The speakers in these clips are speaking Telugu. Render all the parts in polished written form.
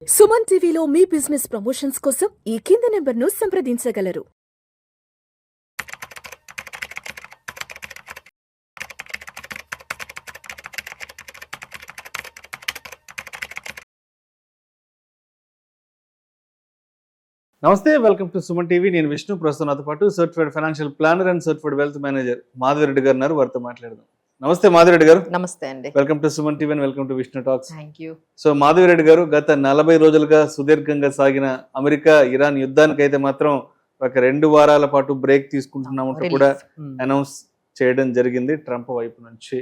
సుమన్ టీవీలో మీ బిజినెస్ ప్రమోషన్స్ కోసం ఈ కింది నెంబర్ను సంప్రదించగలరు. నమస్తే, వెల్కమ్ టు సుమన్ టీవీ. నేను విష్ణు. ప్రస్తుతం నాతో పాటు certified financial planner and certified wealth manager Madhavi Reddy గారు ఉన్నారు. వారితో మాట్లాడదాం. నమస్తే మాధవిరెడ్డి గారు. నమస్తే అండి. Welcome to Suman TV and welcome to Vishnu talks. Thank you. So Madhavi Reddy గారు, గత 40 రోజులుగా సుదీర్ఘంగా సాగిన అమెరికా ఇరాన్ యుద్ధానికి అయితే మాత్రం ఒక 2 వారాల పాటు బ్రేక్ తీసుకుంటున్నామంటూ కూడా అనౌన్స్ చేయడం జరిగింది ట్రంప్ వైపు నుంచి.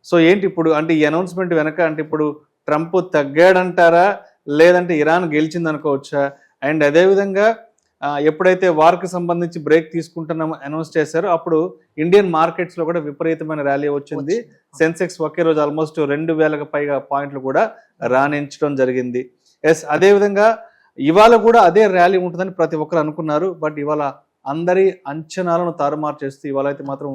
సో ఏంటి ఇప్పుడు అంటే ఈ అనౌన్స్మెంట్ వెనక అంటే ఇప్పుడు ట్రంప్ తగ్గాడంటారా, లేదంటే ఇరాన్ గెలిచింది అనుకోవచ్చా? అండ్ అదేవిధంగా ఎప్పుడైతే వార్కి సంబంధించి బ్రేక్ తీసుకుంటున్నామో అనౌన్స్ చేశారో అప్పుడు ఇండియన్ మార్కెట్స్ లో కూడా విపరీతమైన ర్యాలీ వచ్చింది. సెన్సెక్స్ ఒకే రోజు ఆల్మోస్ట్ 2000కు పైగా పాయింట్లు కూడా రాణించడం జరిగింది. ఎస్, అదేవిధంగా ఇవాళ కూడా అదే ర్యాలీ ఉంటుందని ప్రతి ఒక్కరు అనుకున్నారు. బట్ ఇవాళ అందరి అంచనాలను తారుమారు చేస్తూ ఇవాళ అయితే మాత్రం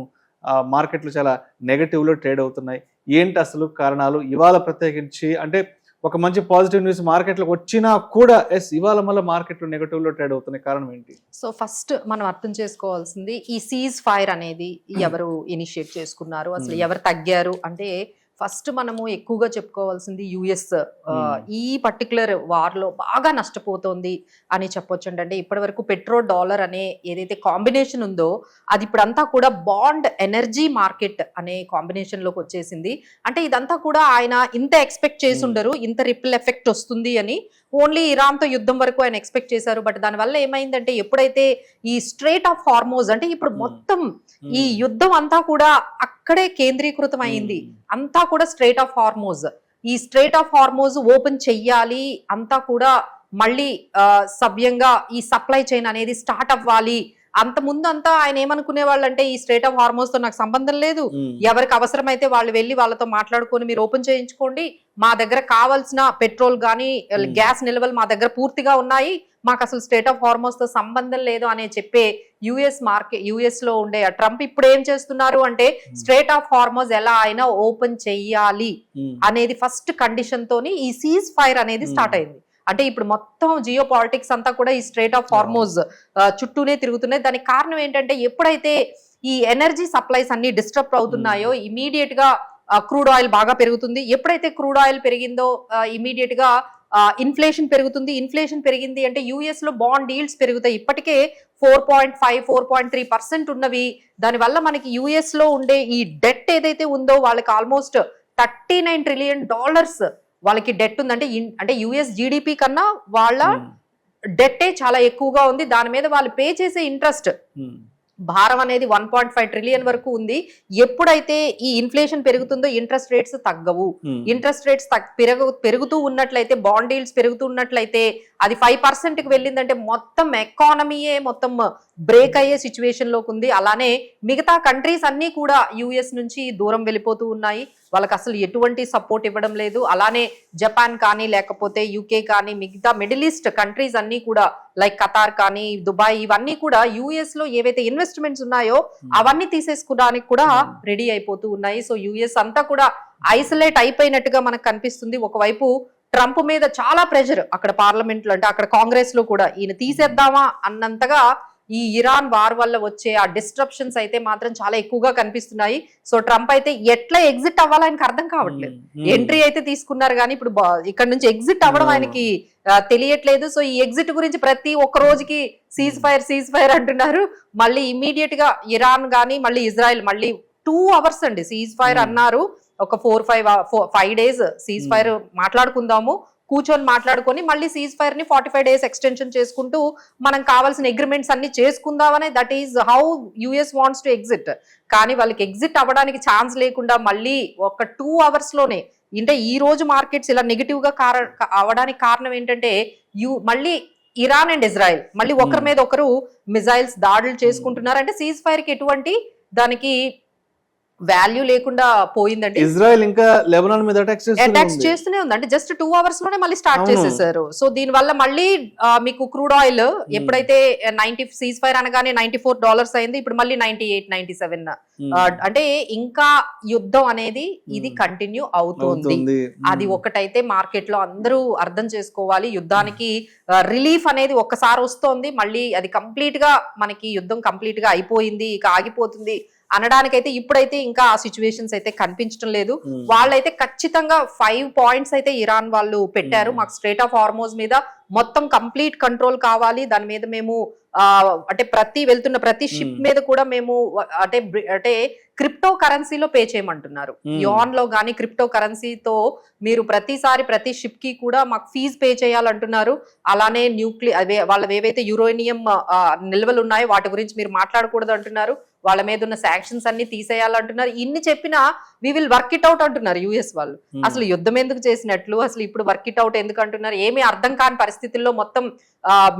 మార్కెట్లు చాలా నెగటివ్లో ట్రేడ్ అవుతున్నాయి. ఏంటి అసలు కారణాలు? ఇవాళ ప్రత్యేకించి అంటే ఒక మంచి పాజిటివ్ న్యూస్ మార్కెట్లోకి వచ్చినా కూడా ఇవాళ మళ్ళీ మార్కెట్లు నెగటివ్లో ట్రేడ్ అవుతున్నాయి. కారణం ఏంటి? సో ఫస్ట్ మనం అర్థం చేసుకోవాల్సింది, ఈ సీజ్ ఫైర్ అనేది ఎవరు ఇనిషియేట్ చేసుకున్నారు, అసలు ఎవరు తగ్గారు అంటే ఫస్ట్ మనము ఎక్కువగా చెప్పుకోవాల్సింది యుఎస్ ఈ పర్టికులర్ వార్ లో బాగా నష్టపోతోంది అని చెప్పొచ్చండి. అంటే ఇప్పటి వరకు పెట్రోల్ డాలర్ అనే ఏదైతే కాంబినేషన్ ఉందో అది ఇప్పుడంతా కూడా బాండ్ ఎనర్జీ మార్కెట్ అనే కాంబినేషన్ లోకి వచ్చేసింది. అంటే ఇదంతా కూడా ఆయన ఇంత ఎక్స్పెక్ట్ చేసి ఉండరు, ఇంత రిపిల్ ఎఫెక్ట్ వస్తుంది అని. ఓన్లీ ఇరాన్ తో యుద్ధం వరకు ఆయన ఎక్స్పెక్ట్ చేశారు. బట్ దానివల్ల ఏమైందంటే ఎప్పుడైతే ఈ స్ట్రేట్ ఆఫ్ హార్మోజ్ అంటే ఇప్పుడు మొత్తం ఈ యుద్ధం అంతా కూడా అక్కడే కేంద్రీకృతం అయింది. అంతా కూడా స్ట్రేట్ ఆఫ్ హార్మోజ్. ఈ స్ట్రేట్ ఆఫ్ హార్మోజ్ ఓపెన్ చెయ్యాలి, అంతా కూడా మళ్ళీ సవ్యంగా ఈ సప్లై చైన్ అనేది స్టార్ట్ అవ్వాలి. అంత ముందు అంతా ఆయన ఏమనుకునే వాళ్ళు అంటే ఈ స్ట్రేట్ ఆఫ్ హార్మోన్స్ తో నాకు సంబంధం లేదు, ఎవరికి అవసరమైతే వాళ్ళు వెళ్ళి వాళ్ళతో మాట్లాడుకొని మీరు ఓపెన్ చేయించుకోండి, మా దగ్గర కావాల్సిన పెట్రోల్ గానీ గ్యాస్ నిల్వలు మా దగ్గర పూర్తిగా ఉన్నాయి, మాకు అసలు స్టేట్ ఆఫ్ హార్మోన్స్ తో సంబంధం లేదు అనే చెప్పే యుఎస్ లో ఉండే ట్రంప్ ఇప్పుడు ఏం చేస్తున్నారు అంటే స్ట్రేట్ ఆఫ్ హార్మోన్స్ ఎలా అయినా ఓపెన్ చెయ్యాలి అనేది ఫస్ట్ కండిషన్ తోని ఈ సీజ్ ఫైర్ అనేది స్టార్ట్ అయింది. అంటే ఇప్పుడు మొత్తం జియో పాలిటిక్స్ అంతా కూడా ఈ స్ట్రేట్ ఆఫ్ హార్మోజ్ చుట్టూనే తిరుగుతున్నాయి. దానికి కారణం ఏంటంటే ఎప్పుడైతే ఈ ఎనర్జీ సప్లైస్ అన్ని డిస్టర్బ్ అవుతున్నాయో ఇమీడియట్ గా క్రూడ్ ఆయిల్ బాగా పెరుగుతుంది. ఎప్పుడైతే క్రూడ్ ఆయిల్ పెరిగిందో ఇమీడియట్ గా ఇన్ఫ్లేషన్ పెరుగుతుంది. ఇన్ఫ్లేషన్ పెరిగింది అంటే యుఎస్ లో బాండ్ ఈల్డ్స్ పెరుగుతాయి. ఇప్పటికే 4.5, 4.3% ఉన్నవి. దానివల్ల మనకి యుఎస్ లో ఉండే ఈ డెట్ ఏదైతే ఉందో వాళ్ళకి ఆల్మోస్ట్ $39 ట్రిలియన్ వాళ్ళకి డెట్ ఉందంటే అంటే యుఎస్ జీడిపి కన్నా వాళ్ళ డెట్టే చాలా ఎక్కువగా ఉంది. దాని మీద వాళ్ళు పే చేసే ఇంట్రెస్ట్ భారం అనేది 1.5 ట్రిలియన్ వరకు ఉంది. ఎప్పుడైతే ఈ ఇన్ఫ్లేషన్ పెరుగుతుందో ఇంట్రెస్ట్ రేట్స్ తగ్గవు. ఇంట్రెస్ట్ రేట్స్ పెరుగుతూ ఉన్నట్లయితే, బాండ్ ఈల్డ్స్ పెరుగుతూ ఉన్నట్లయితే అది 5%కి వెళ్ళిందంటే మొత్తం ఎకానమీయే మొత్తం బ్రేక్ అయ్యే సిచ్యువేషన్ లోకి ఉంది. అలానే మిగతా కంట్రీస్ అన్ని కూడా యుఎస్ నుంచి దూరం వెళ్ళిపోతూ ఉన్నాయి. వాళ్ళకి అసలు ఎటువంటి సపోర్ట్ ఇవ్వడం లేదు. అలానే జపాన్ కానీ లేకపోతే యూకే కానీ మిగతా మిడిల్ ఈస్ట్ కంట్రీస్ అన్ని కూడా లైక్ ఖతార్ కానీ దుబాయ్ ఇవన్నీ కూడా యుఎస్ లో ఏవైతే ఇన్వెస్ట్మెంట్స్ ఉన్నాయో అవన్నీ తీసేసుకోవడానికి కూడా రెడీ అయిపోతూ ఉన్నాయి. సో యుఎస్ అంతా కూడా ఐసోలేట్ అయిపోయినట్టుగా మనకు కనిపిస్తుంది. ఒకవైపు ట్రంప్ మీద చాలా ప్రెషర్ అక్కడ పార్లమెంట్ లో అంటే అక్కడ కాంగ్రెస్ లో కూడా ఈయన తీసేద్దామా అన్నంతగా ఈ ఇరాన్ వార్ వల్ల వచ్చే ఆ డిస్ట్రప్షన్స్ అయితే మాత్రం చాలా ఎక్కువగా కనిపిస్తున్నాయి. సో ట్రంప్ అయితే ఎట్లా ఎగ్జిట్ అవ్వాలో ఆయనకు అర్థం కావట్లేదు. ఎంట్రీ అయితే తీసుకున్నారు కానీ ఇప్పుడు ఇక్కడ నుంచి ఎగ్జిట్ అవ్వడం ఆయనకి తెలియట్లేదు. సో ఈ ఎగ్జిట్ గురించి ప్రతి ఒక్క రోజుకి సీజ్ ఫైర్ అంటున్నారు. మళ్ళీ ఇమీడియట్ గా ఇరాన్ గానీ మళ్ళీ ఇజ్రాయెల్ మళ్ళీ 2 hours అండి సీజ్ ఫైర్ అన్నారు. ఒక 4-5 days సీజ్ ఫైర్ మాట్లాడుకుందాము, కూర్చొని మాట్లాడుకొని మళ్ళీ సీజ్ ఫైర్ ని 45 days ఎక్స్టెన్షన్ చేసుకుంటూ మనం కావాల్సిన అగ్రిమెంట్స్ అన్ని చేసుకుందామని that is how US wants to exit. కానీ వాళ్ళకి ఎగ్జిట్ అవ్వడానికి ఛాన్స్ లేకుండా మళ్ళీ ఒక 2 hours లోనే అంటే ఈ రోజు మార్కెట్స్ ఇలా నెగిటివ్ గా అవడానికి కారణం ఏంటంటే మళ్ళీ ఇరాన్ అండ్ ఇజ్రాయెల్ మళ్ళీ ఒకరి మీద ఒకరు మిజైల్స్ దాడులు చేసుకుంటున్నారు. అంటే సీజ్ ఫైర్ కి ఎటువంటి దానికి వాల్యూ లేకుండా పోయిందండి. ఇజ్రాయెల్ ఇంకా లెబనాన్ మీద అటాక్స్ చేస్తూనే ఉంది. అంటే జస్ట్ 2 hours లోనే మళ్ళీ స్టార్ట్ చేసేసారు. సో దీని వల్ల మళ్ళీ మీకు క్రూడ్ ఆయిల్ ఎప్పుడైతే 90 సీజ్ ఫైర్ అనగానే $94 అయింది, ఇప్పుడు మళ్ళీ 98, 97. అంటే ఇంకా యుద్ధం అనేది ఇది కంటిన్యూ అవుతుంది. అది ఒకటైతే మార్కెట్ లో అందరూ అర్థం చేసుకోవాలి. యుద్ధానికి రిలీఫ్ అనేది ఒక్కసారి వస్తోంది, మళ్ళీ అది కంప్లీట్ గా మనకి యుద్ధం కంప్లీట్ గా అయిపోయింది, ఇక ఆగిపోతుంది అనడానికైతే ఇప్పుడైతే ఇంకా ఆ సిచ్యువేషన్స్ అయితే కనిపించడం లేదు. వాళ్ళైతే ఖచ్చితంగా 5 points అయితే ఇరాన్ వాళ్ళు పెట్టారు. మాకు స్ట్రేట్ ఆఫ్ హార్మోజ్ మీద మొత్తం కంప్లీట్ కంట్రోల్ కావాలి, దాని మీద మేము అంటే వెళ్తున్న ప్రతి షిప్ మీద కూడా మేము అంటే క్రిప్టో కరెన్సీలో పే చేయమంటున్నారు. యాన్ లో గానీ క్రిప్టో కరెన్సీతో మీరు ప్రతిసారి ప్రతి షిప్ కి కూడా మాకు ఫీజు పే చేయాలంటున్నారు. అలానే వాళ్ళవి ఏవైతే యురేనియం నిల్వలు ఉన్నాయో వాటి గురించి మీరు మాట్లాడకూడదు అంటున్నారు. వాళ్ళ మీద ఉన్న శాంక్షన్స్ అన్ని తీసేయాలంటున్నారు. ఇన్ని చెప్పినా we will work it out అంటున్నారు యుఎస్ వాళ్ళు. అసలు యుద్ధం ఎందుకు చేసినట్లు, అసలు ఇప్పుడు వర్క్ ఇట్ అవుట్ ఎందుకు అంటున్నారు, ఏమీ అర్థం కాని పరిస్థితుల్లో మొత్తం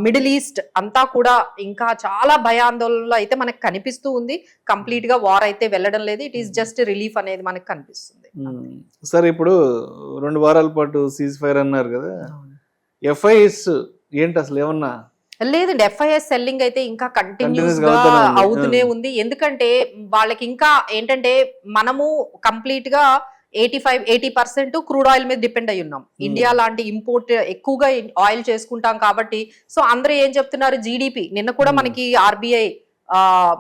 మిడిల్ ఈస్ట్ అంతా కూడా ఇంకా చాలా భయాందోళనలో అయితే మనకు కనిపిస్తూ ఉంది. కంప్లీట్ గా వార్ అయితే వెళ్ళడం లేదు, ఇట్ ఈస్ జస్ట్ రిలీఫ్ అనేది మనకు కనిపిస్తుంది. సరే, ఇప్పుడు 2 వారాల పాటు సీజ్ ఫైర్ అన్నారు కదా, ఎఫ్ఐఎస్ ఏంటి అసలు ఏమన్నా? లేదండి, ఎఫ్ఐఎస్ సెల్లింగ్ అయితే ఇంకా కంటిన్యూస్ గా అవుతూనే ఉంది. ఎందుకంటే వాళ్ళకి ఇంకా ఏంటంటే మనము కంప్లీట్ గా 85-80% క్రూడ్ ఆయిల్ మీద డిపెండ్ అయి ఉన్నాం. ఇండియా లాంటి ఇంపోర్ట్ ఎక్కువగా ఆయిల్ చేసుకుంటాం కాబట్టి. సో అందరూ ఏం చెప్తున్నారు, జీడిపి నిన్న కూడా మనకి ఆర్బీఐ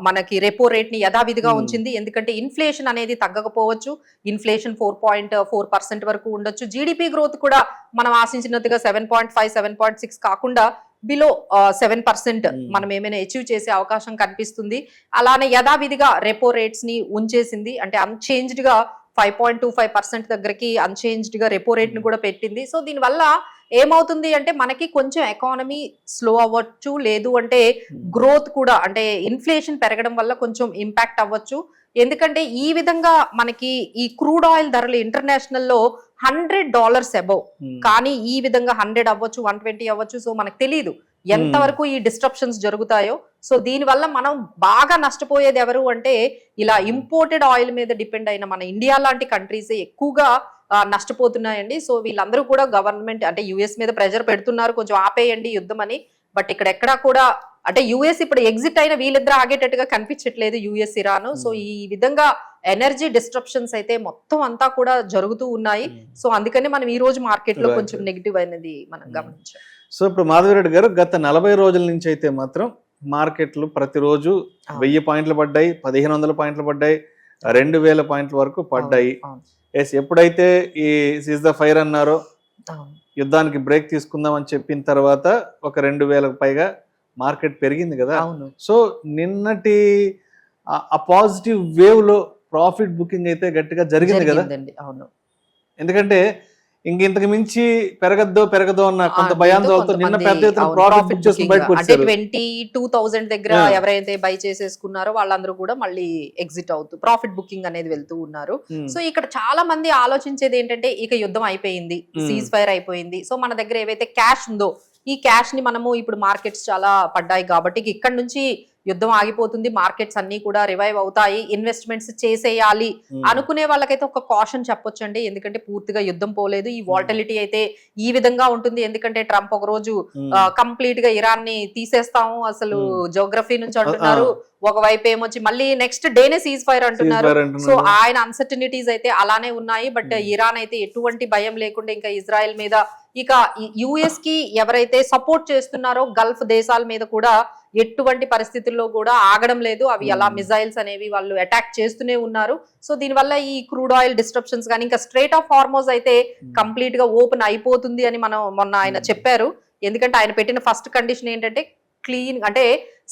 మనకి రెపో రేట్ ని యథావిధిగా ఉంచింది. ఎందుకంటే ఇన్ఫ్లేషన్ అనేది తగ్గకపోవచ్చు, ఇన్ఫ్లేషన్ 4.4% వరకు ఉండొచ్చు. జీడిపి గ్రోత్ కూడా మనం ఆశించినట్టుగా 7.5, 7.6 కాకుండా బిలో 7% మనం ఏమైనా అచీవ్ చేసే అవకాశం కనిపిస్తుంది. అలానే యథావిధిగా రెపో రేట్స్ ని ఉంచేసింది, అంటే అన్చేంజ్డ్ గా 5.25% దగ్గరికి అన్చేంజ్డ్ గా రెపో రేట్ ని కూడా పెట్టింది. సో దీనివల్ల ఏమవుతుంది అంటే మనకి కొంచెం ఎకానమీ స్లో అవ్వచ్చు, లేదు అంటే గ్రోత్ కూడా అంటే ఇన్ఫ్లేషన్ పెరగడం వల్ల కొంచెం ఇంపాక్ట్ అవ్వచ్చు. ఎందుకంటే ఈ విధంగా మనకి ఈ క్రూడ్ ఆయిల్ ధరలు ఇంటర్నేషనల్ లో $100 అబౌవ్, కానీ ఈ విధంగా 100 అవ్వచ్చు, 120 అవ్వచ్చు. సో మనకు తెలియదు ఎంతవరకు ఈ డిస్ట్రప్షన్స్ జరుగుతాయో. సో దీని వల్ల మనం బాగా నష్టపోయేది ఎవరు అంటే ఇలా ఇంపోర్టెడ్ ఆయిల్ మీద డిపెండ్ అయిన మన ఇండియా లాంటి కంట్రీస్ ఎక్కువగా నష్టపోతున్నాయండి. సో వీళ్ళందరూ కూడా గవర్నమెంట్ అంటే యుఎస్ మీద ప్రెజర్ పెడుతున్నారు, కొంచెం ఆపేయండి యుద్ధం అని. బట్ ఇక్కడ ఎక్కడా కూడా అంటే యుఎస్ ఇప్పుడు ఎగ్జిట్ అయిన వీళ్ళిద్దరు ఆగేటట్టుగా కనిపించట్లేదు, యుఎస్ ఇరాన్. సో ఈ విధంగా ఎనర్జీ డిస్ట్రప్షన్స్ అయితే మొత్తం అంతా కూడా జరుగుతూ ఉన్నాయి. సో అందుకని మనం ఈ రోజు మార్కెట్ లో కొంచెం నెగిటివ్ అనేది మనం గమనించాం. సో ఇప్పుడు మాధవిరెడ్డి గారు, గత 40 రోజుల నుంచి అయితే మాత్రం మార్కెట్లు ప్రతిరోజు 1000 పాయింట్లు పడ్డాయి, 1500 పాయింట్లు పడ్డాయి, 2000 పాయింట్ల వరకు పడ్డాయి. ఎప్పుడైతే ఈ సీజ్ ద ఫైర్ అన్నారో, యుద్ధానికి బ్రేక్ తీసుకుందాం అని చెప్పిన తర్వాత ఒక 2000కు పైగా మార్కెట్ పెరిగింది కదా. సో నిన్నటి ఆ పాజిటివ్ వేవ్ లో ప్రాఫిట్ బుకింగ్ అయితే గట్టిగా జరిగింది కదా. ఎందుకంటే ఇంతకు మించి పెరగదో అన్న కొంత భయాందోళనతో నిన్న పెద్ద ఎత్తున ప్రాఫిట్ బుక్ చేసుకుని బయటకు వచ్చారు. 22,000 దగ్గర ఎవరైతే బై చేసేసుకున్నారో వాళ్ళందరూ కూడా మళ్ళీ ఎగ్జిట్ అవుతూ ప్రాఫిట్ బుకింగ్ అనేది వెళ్తూ ఉన్నారు. సో ఇక్కడ చాలా మంది ఆలోచించేది ఏంటంటే ఇక యుద్ధం అయిపోయింది, సీజ్ ఫైర్ అయిపోయింది, సో మన దగ్గర ఏవైతే క్యాష్ ఉందో ఈ క్యాష్ ని మనము ఇప్పుడు మార్కెట్స్ చాలా పడ్డాయి కాబట్టి ఇక్కడ నుంచి యుద్ధం ఆగిపోతుంది, మార్కెట్స్ అన్ని కూడా రివైవ్ అవుతాయి, ఇన్వెస్ట్మెంట్స్ చేసేయాలి అనుకునే వాళ్ళకైతే ఒక కాషన్ చెప్పొచ్చండి. ఎందుకంటే పూర్తిగా యుద్ధం పోలేదు, ఈ వాలటిలిటీ అయితే ఈ విధంగా ఉంటుంది. ఎందుకంటే ట్రంప్ ఒక రోజు కంప్లీట్ గా ఇరాన్ ని తీసేస్తాము అసలు జోగ్రఫీ నుంచి అంటున్నారు, ఒకవైపు ఏమొచ్చి మళ్ళీ నెక్స్ట్ డేనే సీజ్ ఫైర్ అంటున్నారు. సో ఆయన అన్సర్టనిటీస్ అయితే అలానే ఉన్నాయి. బట్ ఇరాన్ అయితే ఎటువంటి భయం లేకుండా ఇంకా ఇజ్రాయెల్ మీద, ఇక యుఎస్ కి ఎవరైతే సపోర్ట్ చేస్తున్నారో గల్ఫ్ దేశాల మీద కూడా ఎటువంటి పరిస్థితుల్లో కూడా ఆగడం లేదు. అవి అలా మిజైల్స్ అనేవి వాళ్ళు అటాక్ చేస్తూనే ఉన్నారు. సో దీనివల్ల ఈ క్రూడ్ ఆయిల్ డిస్ట్రప్షన్స్ కానీ ఇంకా స్ట్రేట్ ఆఫ్ హార్మోజ్ అయితే కంప్లీట్ గా ఓపెన్ అయిపోతుంది అని మనం మొన్న ఆయన చెప్పారు. ఎందుకంటే ఆయన పెట్టిన ఫస్ట్ కండిషన్ ఏంటంటే క్లీన్ అంటే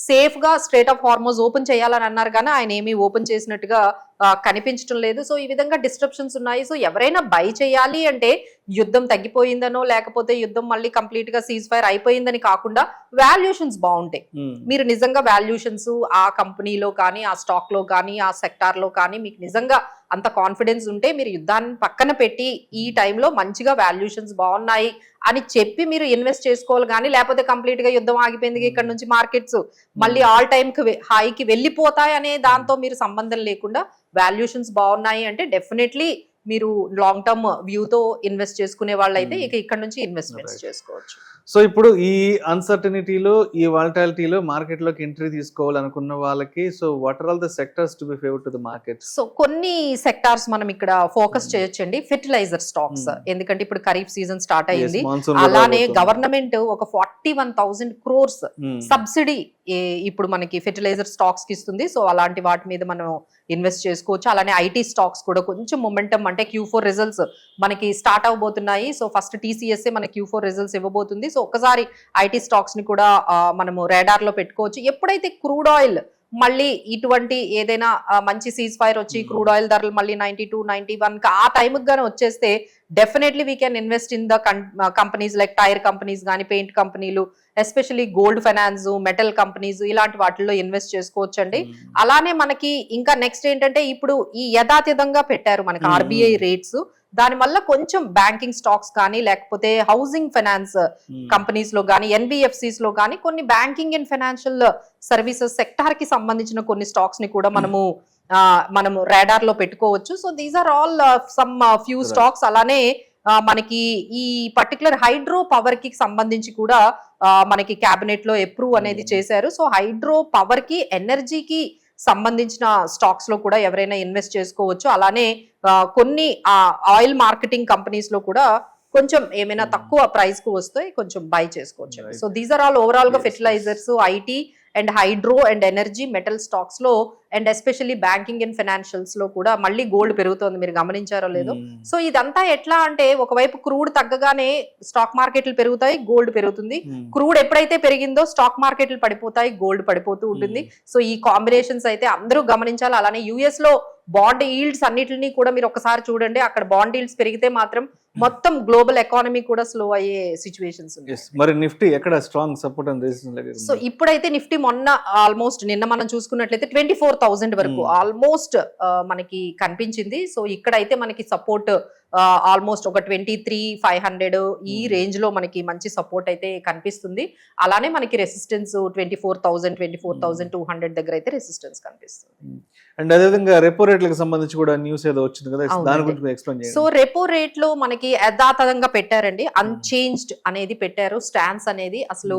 సేఫ్ గా స్ట్రేట్ ఆఫ్ హార్మోజ్ ఓపెన్ చేయాలని అన్నారు, కానీ ఆయన ఏమీ ఓపెన్ చేసినట్టుగా కనిపించడం లేదు. సో ఈ విధంగా డిస్ట్రప్షన్స్ ఉన్నాయి. సో ఎవరైనా బై చేయాలి అంటే యుద్ధం తగ్గిపోయిందనో లేకపోతే యుద్ధం మళ్ళీ కంప్లీట్ గా సీజ్ ఫైర్ అయిపోయిందని కాకుండా వాల్యుయేషన్స్ బాగుంటాయి. మీరు నిజంగా వాల్యుయేషన్స్ ఆ కంపెనీలో కానీ ఆ స్టాక్ లో కానీ ఆ సెక్టార్ లో కానీ మీకు నిజంగా అంత కాన్ఫిడెన్స్ ఉంటే మీరు యుద్ధాన్ని పక్కన పెట్టి ఈ టైంలో మంచిగా వాల్యుయేషన్స్ బాగున్నాయి అని చెప్పి మీరు ఇన్వెస్ట్ చేసుకోవాలి. కానీ లేకపోతే కంప్లీట్ గా యుద్ధం ఆగిపోయింది ఇక్కడ నుంచి మార్కెట్స్ మళ్ళీ ఆల్ టైమ్ హైకి వెళ్ళిపోతాయి అనే దాంతో మీరు సంబంధం లేకుండా వాల్యుయేషన్స్ బాగున్నాయి అంటే డెఫినెట్లీ మీరు లాంగ్ టర్మ్ వ్యూతో ఇన్వెస్ట్ చేసుకునే వాళ్ళైతే ఇక ఇక్కడ నుంచి ఇన్వెస్ట్మెంట్స్ చేసుకోవచ్చు. సో ఇప్పుడు ఈ అన్సర్టనిటీలో ఈ వాలటాలిటీలో మార్కెట్ లోకి ఎంట్రీ తీసుకోవాలనుకున్న వాళ్ళకి so what are all the sectors to be favour to the market? So కొన్ని సెక్టార్స్ మనం ఇక్కడ ఫోకస్ చేయొచ్చండి. ఫెర్టిలైజర్ స్టాక్స్, ఎందుకంటే ఇప్పుడు ఖరీఫ్ సీజన్ స్టార్ట్ అయ్యింది. అలానే గవర్నమెంట్ ఒక 41,000 crores సబ్సిడీ ఇప్పుడు మనకి ఫెర్టిలైజర్ స్టాక్స్ కి ఇస్తుంది. సో అలాంటి వాటి మీద మనం ఇన్వెస్ట్ చేసుకోవచ్చు. అలానే ఐటీ స్టాక్స్ కూడా కొంచెం మొమెంటం, అంటే Q4 రిజల్ట్స్ మనకి స్టార్ట్ అవబోతున్నాయి. సో ఫస్ట్ TCSA మన Q4 రిజల్ట్స్ ఇవ్వబోతుంది. సో ఒక్కసారి ఐటీ స్టాక్స్ ని కూడా మనము రాడార్ లో పెట్టుకోవచ్చు. ఎప్పుడైతే క్రూడ్ ఆయిల్ మళ్ళీ ఇటువంటి ఏదైనా మంచి సీజ్ ఫైర్ వచ్చి క్రూడ్ ఆయిల్ ధరలు మళ్ళీ 92, 91 ఆ టైంకి గానీ వచ్చేస్తే definitely we can invest in the companies like tyre companies కానీ, పెయింట్ కంపెనీలు, especially gold finance, metal companies, ఇలాంటి వాటిల్లో ఇన్వెస్ట్ చేసుకోవచ్చు అండి. అలానే మనకి ఇంకా నెక్స్ట్ ఏంటంటే ఇప్పుడు ఈ యథాతథంగా పెట్టారు మనకి RBI రేట్స్. దానివల్ల కొంచెం బ్యాంకింగ్ స్టాక్స్ కానీ, లేకపోతే హౌసింగ్ ఫైనాన్స్ కంపెనీస్ లో కానీ, NBFCs లో కానీ కొన్ని banking and financial services sector కి సంబంధించిన కొన్ని స్టాక్స్ ని కూడా మనము రాడార్ లో పెట్టుకోవచ్చు. So these are all some few stocks. అలానే మనకి ఈ పర్టికులర్ హైడ్రో పవర్ కి సంబంధించి కూడా మనకి క్యాబినెట్ లో అప్రూవ్ అనేది చేశారు. సో హైడ్రో పవర్ కి, ఎనర్జీకి సంబంధించిన స్టాక్స్ లో కూడా ఎవరైనా ఇన్వెస్ట్ చేసుకోవచ్చు. అలానే కొన్ని ఆయిల్ మార్కెటింగ్ కంపెనీస్ లో కూడా కొంచెం ఏమైనా తక్కువ ప్రైస్ కు వస్తే కొంచెం బై చేసుకోవచ్చు. So these are all overall గా fertilizers, IT and hydro and energy, metal stocks లో and especially banking and financials లో కూడా మళ్ళీ గోల్డ్ పెరుగుతోంది, మీరు గమనించారో లేదో. సో ఇదంతా ఎట్లా అంటే ఒకవైపు క్రూడ్ తగ్గగానే స్టాక్ మార్కెట్లు పెరుగుతాయి, గోల్డ్ పెరుగుతుంది. క్రూడ్ ఎప్పుడైతే పెరిగిందో స్టాక్ మార్కెట్లు పడిపోతాయి, గోల్డ్ పడిపోతూ ఉంటుంది. సో ఈ కాంబినేషన్స్ అయితే అందరూ గమనించాలి. అలానే US లో బాండ్ ఈల్డ్స్ అన్నిటిని కూడా మీరు ఒకసారి చూడండి. అక్కడ బాండ్ ఈల్డ్స్ పెరిగితే మాత్రం మొత్తం గ్లోబల్ ఎకానమీ కూడా స్లో అయ్యే సిచ్యువేషన్స్ ఉన్నాయి. మరి నిఫ్టీ ఎక్కడ strong support and resistance? So ఇప్పుడైతే నిఫ్టీ మొన్న ఆల్మోస్ట్ నిన్న మనం చూసుకున్నట్లయితే 24,000 వరకు ఆల్మోస్ట్ మనకి కనిపించింది. సో ఇక్కడైతే మనకి సపోర్ట్ ఆల్మోస్ట్ ఒక 23,500 ఈ రేంజ్ లో మనకి మంచి సపోర్ట్ అయితే కనిపిస్తుంది. అలానే మనకి రెసిస్టెన్స్ 24,000, 24,200 దగ్గర అయితే రెసిస్టెన్స్ కనిపిస్తుంది. అండ్ అదేవిధంగా రెపో రేట్లకు సంబంధించి కూడా న్యూస్ ఏదో వచ్చింది కదా, దాని గురించి ఎక్స్ప్లెయిన్ చేయండి. సో రెపో రేట్ లో మనకి యథాతథంగా పెట్టారండి, అన్చేంజ్డ్ అనేది పెట్టారు స్టాన్స్ అనేది. అసలు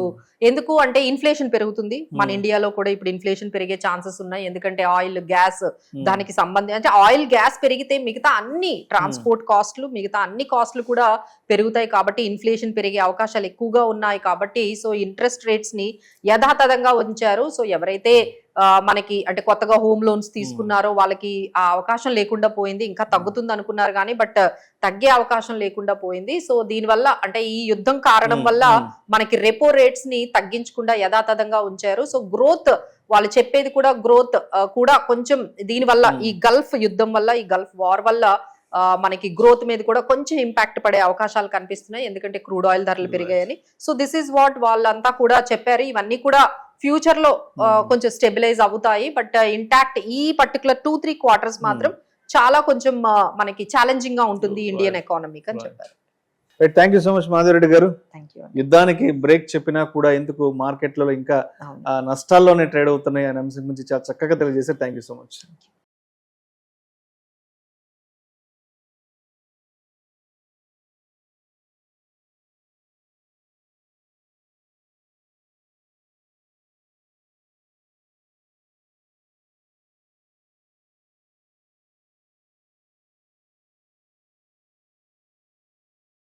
ఎందుకు అంటే ఇన్ఫ్లేషన్ పెరుగుతుంది మన ఇండియాలో కూడా, ఇప్పుడు ఇన్ఫ్లేషన్ పెరిగే ఛాన్సెస్ ఉన్నాయి. ఎందుకంటే ఆయిల్, గ్యాస్ దానికి సంబంధించి, అంటే ఆయిల్, గ్యాస్ పెరిగితే మిగతా అన్ని ట్రాన్స్పోర్ట్ కాస్ట్లు, మిగతా అన్ని కాస్ట్లు కూడా పెరుగుతాయి. కాబట్టి ఇన్ఫ్లేషన్ పెరిగే అవకాశాలు ఎక్కువగా ఉన్నాయి. కాబట్టి సో ఇంట్రెస్ట్ రేట్స్ ని యథాతథంగా ఉంచారు. సో ఎవరైతే మనకి అంటే కొత్తగా హోమ్ లోన్స్ తీసుకున్నారో వాళ్ళకి ఆ అవకాశం లేకుండా పోయింది. ఇంకా తగ్గుతుంది అనుకున్నారు కానీ బట్ తగ్గే అవకాశం లేకుండా పోయింది. సో దీనివల్ల అంటే ఈ యుద్ధం కారణం వల్ల మనకి రెపో రేట్స్ ని తగ్గించకుండా యథాతథంగా ఉంచారు. సో గ్రోత్ వాళ్ళు చెప్పేది కూడా గ్రోత్ కూడా కొంచెం దీనివల్ల ఈ గల్ఫ్ యుద్ధం వల్ల, ఈ గల్ఫ్ వార్ వల్ల మనకి గ్రోత్ మీద కూడా కొంచెం ఇంపాక్ట్ పడే అవకాశాలు కనిపిస్తున్నాయి. ఎందుకంటే క్రూడ్ ఆయిల్ ధరలు పెరిగాయని. సో దిస్ ఈజ్ వాట్ వాళ్ళంతా కూడా చెప్పారు. ఇవన్నీ కూడా ఫ్యూచర్ లో కొంచెం స్టెబిలైజ్ అవుతాయి. బట్ ఇంటాక్ట్ ఈ పర్టికులర్ 2-3 క్వార్టర్స్ మాత్రం చాలా కొంచెం మనకి ఛాలెంజింగ్ గా ఉంటుంది ఇండియన్ ఎకానమీకి అని చెప్పారు. Thank you so much Madhavareddy గారు. Thank you. యుద్ధానికి బ్రేక్ చెప్పినా కూడా ఎందుకు మార్కెట్లలో ఇంకా నష్టాల్లోనే ట్రేడ్ అవుతున్నాయి అనే అంశం గురించి చాలా చక్కగా తెలియజేశారు. Thank you so much.